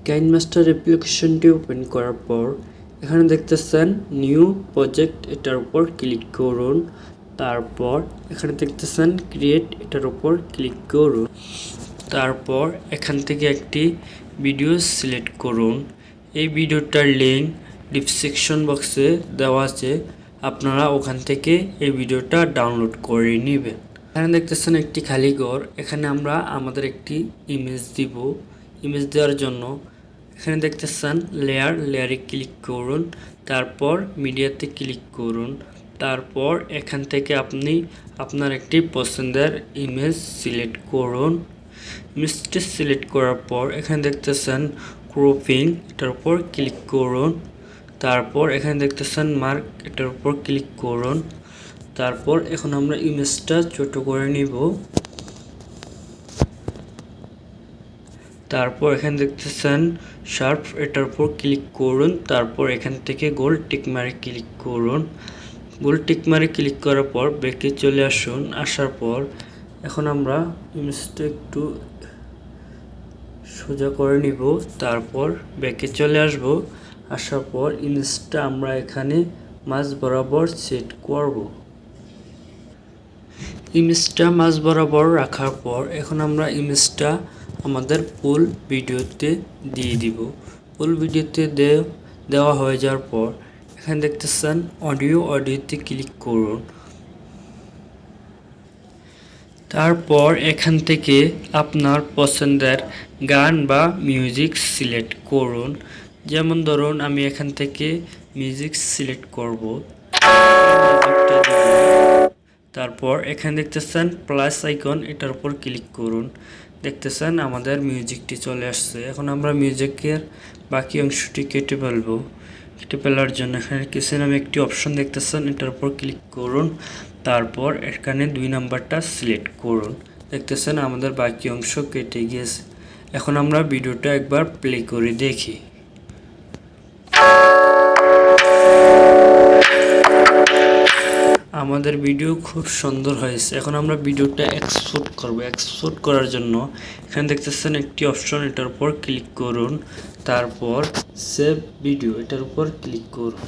KineMaster অ্যাপ্লিকেশনটি open করার পর এখানে দেখতেছেন নিউ প্রজেক্ট, এটার উপর ক্লিক করুন। তারপর এখানে দেখতেছেন ক্রিয়েট, এটার উপর ক্লিক করুন। তারপর এখান থেকে একটি ভিডিও সিলেক্ট করুন। এই ভিডিওটার লিঙ্ক ডিসক্রিপশন বক্সে দেওয়া আছে, আপনারা ওখান থেকে এই ভিডিওটা ডাউনলোড করে নেবেন। এখানে দেখতেছেন একটি খালি ঘর, এখানে আমরা আমাদের একটি ইমেজ দিব। ইমেজ দেওয়ার জন্য এখানে দেখতেছেন লেয়ারে ক্লিক করুন, তারপর মিডিয়াতে ক্লিক করুন। তারপর এখান থেকে আপনি আপনার একটি পছন্দের ইমেজ সিলেক্ট করুন। ইমেজটি সিলেক্ট করার পর এখানে দেখতেছেন ক্রপিং, এটার উপর ক্লিক করুন। তারপর এখানে দেখতেছেন মার্ক, এটার উপর ক্লিক করুন। তারপর এখন আমরা ইমেজটা ছোট করে নিব। তারপর এখানে দেখতেছেন শার্প, এটার উপর ক্লিক করুন। তারপর এখান থেকে গোল টিক মারে ক্লিক করুন। গোল টিক মারে ক্লিক করার পর ব্যাকে চলে আসুন। আসার পর এখন আমরা ইমেজটা একটু সোজা করে নিব। তারপর ব্যাকে চলে আসব। আসার পর ইমেজটা আমরা এখানে মাঝ বরাবর সেট করব। ইমেজটা মাঝ বরাবর রাখার পর এখন আমরা ইমেজটা আমাদের ফুল ভিডিওতে দিয়ে দিব। ফুল ভিডিওতে দেওয়া হয়ে যাওয়ার পর এখানে দেখতেছেন অডিওতে ক্লিক করুন। তারপর এখান থেকে আপনার পছন্দের গান বা মিউজিক সিলেক্ট করুন। যেমন ধরুন আমি এখান থেকে মিউজিক সিলেক্ট করব। তারপর এখানে দেখতেছেন প্লাস আইকন, এটার উপর ক্লিক করুন। দেখতেছেন আমাদের মিউজিকটি চলে আসছে। এখন আমরা মিউজিকের বাকি অংশটি কেটে ফেলবো। কেটে ফেলার জন্য এখানে কিছু নামে একটি অপশন দেখতেছেন, এটার উপর ক্লিক করুন। তারপর এখানে 2 নাম্বারটা সিলেক্ট করুন। দেখতেছেন আমাদের বাকি অংশ কেটে গিয়েছে। এখন আমরা ভিডিওটা একবার প্লে করে দেখি। আমাদের ভিডিও খুব সুন্দর হয়েছে। এখন আমরা ভিডিওটা এক্সপোর্ট করব। এক্সপোর্ট করার জন্য এখানে দেখতেছেন একটি অপশন, এটার উপর ক্লিক করুন। তারপর সেভ ভিডিও, এটার উপর ক্লিক করুন।